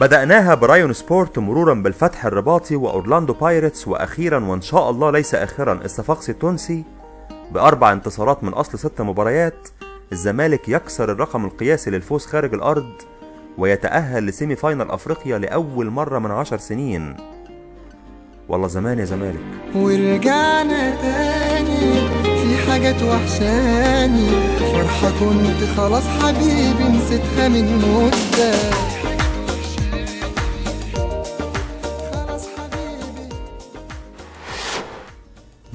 بدأناها برايون سبورت مرورا بالفتح الرباطي وأورلاندو بايرتس، وأخيرا وإن شاء الله ليس آخرا الصفاقسي التونسي. ب4 انتصارات من أصل 6 مباريات، الزمالك يكسر الرقم القياسي للفوز خارج الأرض ويتأهل لسيمي فاينل أفريقيا لأول مرة من 10 سنين. والله زمان يا زمالك. ورجعنا تاني في حاجات وحشاني، فرحة كنت خلاص حبيبي نسيتها من مدة.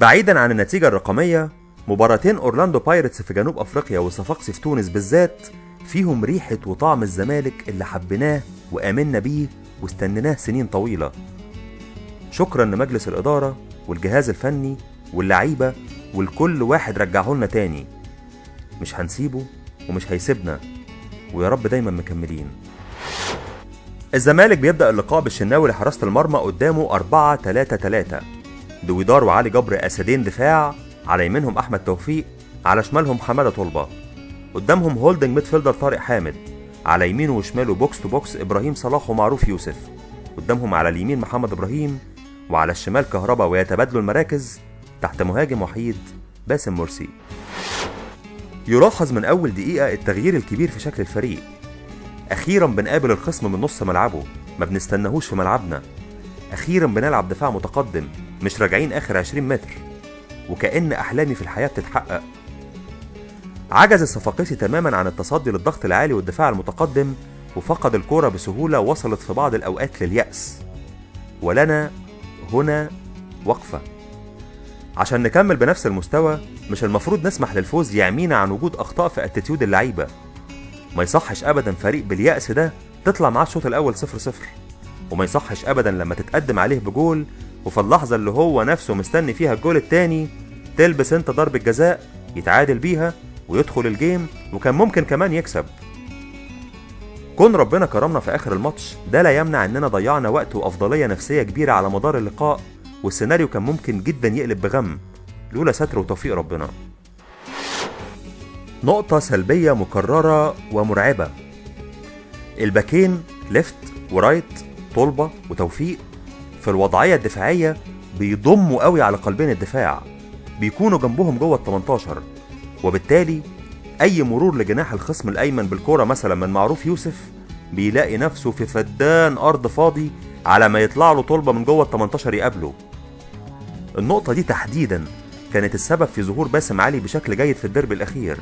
بعيدا عن النتيجة الرقمية، مباراتين أورلاندو بايرتس في جنوب أفريقيا والصفاقسي في تونس بالذات فيهم ريحة وطعم الزمالك اللي حبيناه وآمنا بيه واستنيناه سنين طويلة. شكرا لمجلس الإدارة والجهاز الفني واللعيبة والكل واحد رجعه لنا تاني. مش هنسيبه ومش هيسيبنا، ويا رب دايما مكملين. الزمالك بيبدأ اللقاء بالشناوي لحراسة المرمى، قدامه 4-3-3. دويدار وعلي جبر أسدين دفاع، على يمينهم أحمد توفيق، على شمالهم حمادة طلبة. قدامهم هولدنج ميدفيلدر طارق حامد، على يمينه وشماله بوكس تو بوكس إبراهيم صلاح ومعروف يوسف. قدامهم على اليمين محمد إبراهيم، وعلى الشمال كهربا، ويتبادلوا المراكز تحت مهاجم وحيد باسم مرسي. يلاحظ من أول دقيقة التغيير الكبير في شكل الفريق. أخيرا بنقابل الخصم من نص ملعبه، ما بنستناهوش في ملعبنا. أخيرا بنلعب دفاع متقدم، مش راجعين آخر 20 متر، وكأن أحلامي في الحياة بتتحقق. عجز الصفاقسي تماما عن التصدي للضغط العالي والدفاع المتقدم، وفقد الكرة بسهولة وصلت في بعض الأوقات لليأس. ولنا هنا وقفة. عشان نكمل بنفس المستوى مش المفروض نسمح للفوز يعمينا عن وجود أخطاء في اتيتيود اللعيبة. ما يصحش أبدا فريق باليأس ده تطلع معاه الشوط الأول 0-0، وما يصحش أبدا لما تتقدم عليه بجول وفي اللحظة اللي هو نفسه مستني فيها الجول التاني تلبس انت ضربة جزاء يتعادل بيها ويدخل الجيم، وكان ممكن كمان يكسب. كون ربنا كرمنا في آخر الماتش ده لا يمنع اننا ضيعنا وقت وأفضلية نفسية كبيرة على مدار اللقاء، والسيناريو كان ممكن جدا يقلب بغم لولا ستر وتوفيق ربنا. نقطة سلبية مكررة ومرعبة: الباكين ليفت ورايت طلبة وتوفيق في الوضعية الدفاعية بيضموا قوي على قلبين الدفاع، بيكونوا جنبهم جوه ال18، وبالتالي اي مرور لجناح الخصم الايمن بالكرة مثلا من معروف يوسف بيلاقي نفسه في فدان ارض فاضي على ما يطلع له طلبة من جوه ال18 يقابله. النقطة دي تحديدا كانت السبب في ظهور باسم علي بشكل جيد في الديربي الاخير.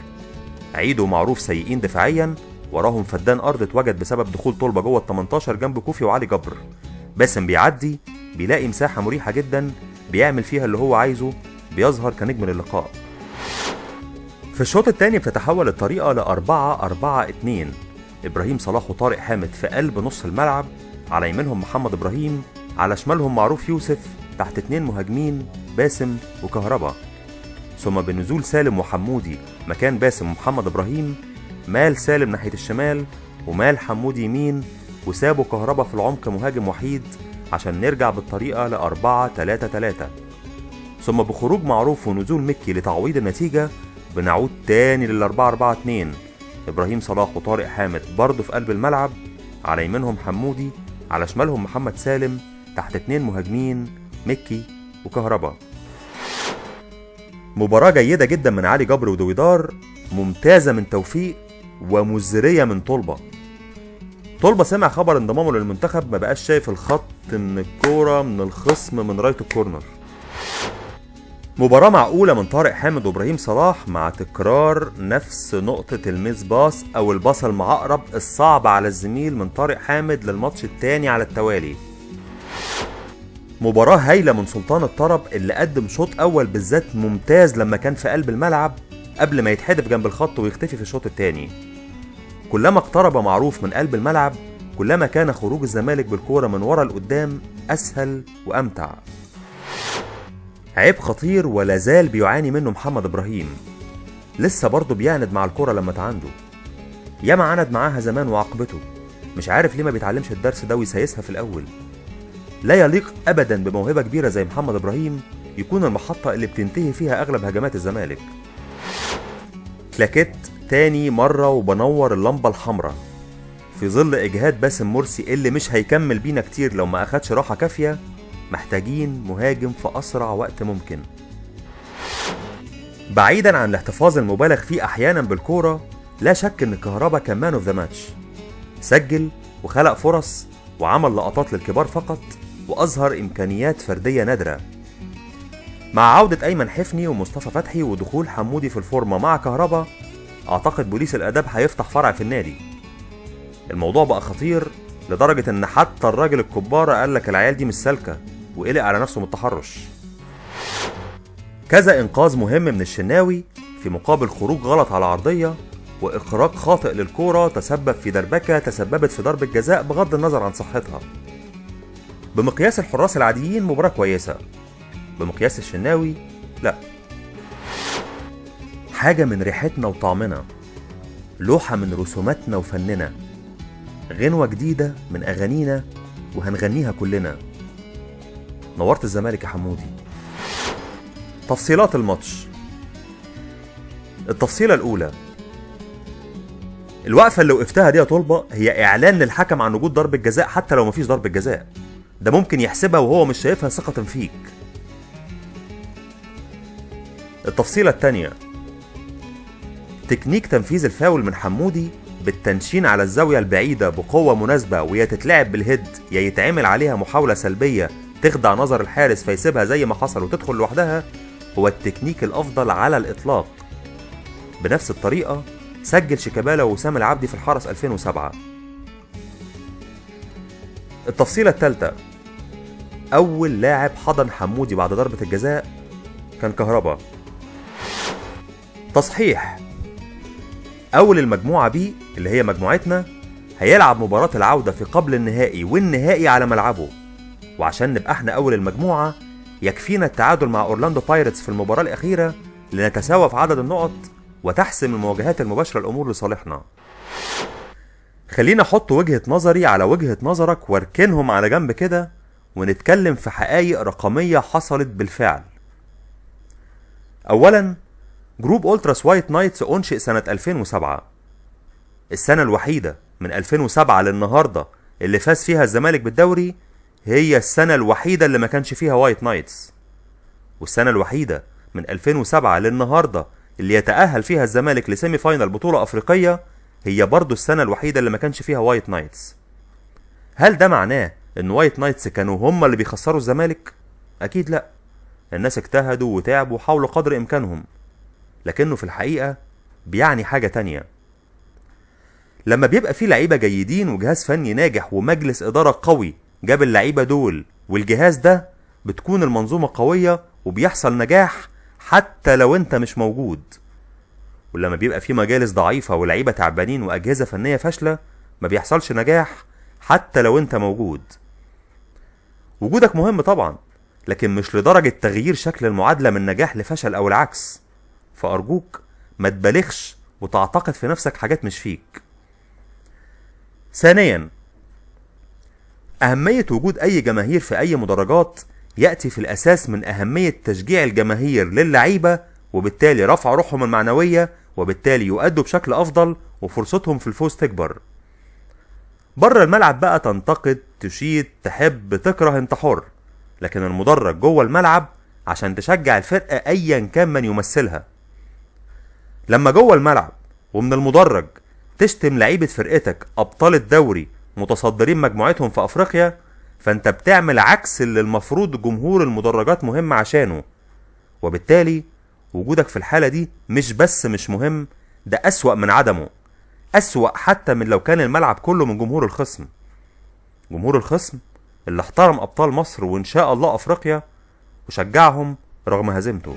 عيد ومعروف سيئين دفاعيا، وراهم فدان ارض اتوجد بسبب دخول طلبة جوه ال18 جنب كوفي وعلي جبر. باسم بيعدي بيلاقي مساحة مريحة جدا بيعمل فيها اللي هو عايزه، بيظهر كنجم للقاء. في الشوط الثاني بتتحول الطريقة ل4-4-2. إبراهيم صلاح وطارق حامد في قلب نص الملعب، على يمينهم محمد إبراهيم، على شمالهم معروف يوسف، تحت 2 مهاجمين باسم وكهربا. ثم بنزول سالم وحمودي مكان باسم ومحمد إبراهيم، مال سالم ناحية الشمال ومال حمودي يمين، وسابوا كهربا في العمق مهاجم وحيد عشان نرجع بالطريقة ل4-3-3. ثم بخروج معروف ونزول مكي لتعويض النتيجة بنعود تاني لل4-4-2. إبراهيم صلاح وطارق حامد برضه في قلب الملعب، على يمينهم حمودي، على شمالهم محمد سالم، تحت 2 مهاجمين مكي وكهربا. مباراة جيدة جدا من علي جبر ودويدار، ممتازة من توفيق، ومزرية من طلبة. طلبة سمع خبر انضمامه للمنتخب ما بقاش شايف الخط من الكورة من الخصم من رايت الكورنر. مباراة معقولة من طارق حامد وإبراهيم صلاح مع تكرار نفس نقطة الميس باص أو الباص المعقرب الصعب على الزميل من طارق حامد للماتش التاني على التوالي. مباراة هايلة من سلطان الطرب اللي قدم شوط أول بالذات ممتاز لما كان في قلب الملعب قبل ما يتحدف جنب الخط ويختفي في الشوط التاني. كلما اقترب معروف من قلب الملعب كلما كان خروج الزمالك بالكورة من ورا لقدام أسهل وأمتع. عيب خطير ولا زال بيعاني منه محمد إبراهيم، لسه برضه بيعند مع الكرة لما تعانده. ياما عند معاها زمان وعقبته، مش عارف ليه ما بيتعلمش الدرس ده ويسايسها في الأول. لا يليق أبدا بموهبة كبيرة زي محمد إبراهيم يكون المحطة اللي بتنتهي فيها أغلب هجمات الزمالك. كلاكيت تاني مرة وبنور اللمبة الحمراء. في ظل إجهاد باسم مرسي اللي مش هيكمل بينا كتير لو ما أخدش راحة كافية، محتاجين مهاجم في أسرع وقت ممكن. بعيدا عن الاحتفاظ المبالغ فيه أحيانا بالكورة، لا شك إن كهربا كان مان اوف ذا ماتش. سجل وخلق فرص وعمل لقطات للكبار فقط، وأظهر إمكانيات فردية نادرة. مع عودة أيمن حفني ومصطفى فتحي ودخول حمودي في الفورمة مع كهربا، أعتقد بوليس الآداب هيفتح فرع في النادي. الموضوع بقى خطير لدرجة إن حتى الراجل الكبارة قال لك العيال دي مش سالكة، وقلق على نفسه من التحرش. كذا إنقاذ مهم من الشناوي في مقابل خروج غلط على عرضية، وإخراج خاطئ للكورة تسبب في دربكة تسببت في ضربة جزاء بغض النظر عن صحتها. بمقياس الحراس العاديين مباراة كويسة، بمقياس الشناوي لا. حاجة من ريحتنا وطعمنا، لوحة من رسوماتنا وفننا، غنوة جديدة من أغانينا وهنغنيها كلنا. نورت الزمالك يا حمودي. تفصيلات الماتش. التفصيلة الأولى، الوقفة اللي وقفتها دي يا طلبة هي إعلان للحكم عن وجود ضربة جزاء حتى لو مفيش ضربة جزاء. ده ممكن يحسبها وهو مش شايفها ثقة فيك. التفصيلة التانية، تكنيك تنفيذ الفاول من حمودي بالتنشين على الزاوية البعيدة بقوة مناسبة، ويا تتلعب بالهيد يا يتعمل عليها محاولة سلبية تخدع نظر الحارس فيسيبها زي ما حصل وتدخل لوحدها، هو التكنيك الأفضل على الإطلاق. بنفس الطريقة سجل شيكابالا ووسام العبدي في الحرس 2007. التفصيلة الثالثة، أول لاعب حضن حمودي بعد ضربة الجزاء كان كهربا. تصحيح، أول المجموعة بي اللي هي مجموعتنا هيلعب مباراة العودة في قبل النهائي والنهائي على ملعبه، وعشان نبقى احنا أول المجموعة يكفينا التعادل مع أورلاندو بايرتس في المباراة الأخيرة لنتساوى في عدد النقط وتحسم المواجهات المباشرة الأمور لصالحنا. خلينا أحط وجهة نظري على وجهة نظرك واركنهم على جنب كده ونتكلم في حقائق رقمية حصلت بالفعل. أولا، جروب أولتراس وايت نايتس أنشئ سنة 2007، السنة الوحيدة من 2007 للنهاردة اللي فاز فيها الزمالك بالدوري هي السنة الوحيدة اللي ما كانش فيها وايت نايتس، والسنة الوحيدة من 2007 للنهاردة اللي يتأهل فيها الزمالك لسيمي فاينل بطولة أفريقية هي برضو السنة الوحيدة اللي ما كانش فيها وايت نايتس. هل ده معناه ان وايت نايتس كانوا هم اللي بيخسروا الزمالك؟ أكيد لأ، الناس اجتهدوا وتعبوا وحاولوا قدر إمكانهم، لكنه في الحقيقة بيعني حاجة تانية. لما بيبقى فيه لعيبة جيدين وجهاز فني ناجح ومجلس إدارة قوي جاب اللعيبة دول والجهاز ده، بتكون المنظومة قوية وبيحصل نجاح حتى لو انت مش موجود. ولما بيبقى فيه مجالس ضعيفة ولعيبة تعبانين وأجهزة فنية فاشلة، ما بيحصلش نجاح حتى لو انت موجود. وجودك مهم طبعا، لكن مش لدرجة تغيير شكل المعادلة من نجاح لفشل أو العكس. فأرجوك ما تبالغش وتعتقد في نفسك حاجات مش فيك. ثانيا، أهمية وجود أي جماهير في أي مدرجات يأتي في الأساس من أهمية تشجيع الجماهير للعيبة، وبالتالي رفع روحهم المعنوية، وبالتالي يؤدوا بشكل أفضل وفرصتهم في الفوز تكبر. بره الملعب بقى تنتقد، تشيد، تحب، تكره، انت حر، لكن المدرج جوه الملعب عشان تشجع الفرقة أيا كان من يمثلها. لما جوه الملعب ومن المدرج تشتم لعيبة فرقتك أبطال الدوري متصدرين مجموعتهم في أفريقيا، فأنت بتعمل عكس اللي المفروض جمهور المدرجات مهم عشانه، وبالتالي وجودك في الحالة دي مش بس مش مهم، ده أسوأ من عدمه، أسوأ حتى من لو كان الملعب كله من جمهور الخصم. جمهور الخصم اللي احترم أبطال مصر وإن شاء الله أفريقيا وشجعهم رغم هزيمته.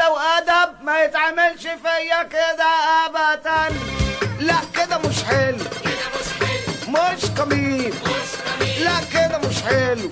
رجولة وأدب، ما يتعملش فيا كده أبدا. لا كده مش حلو، مش قميص، لا كده مش حلو.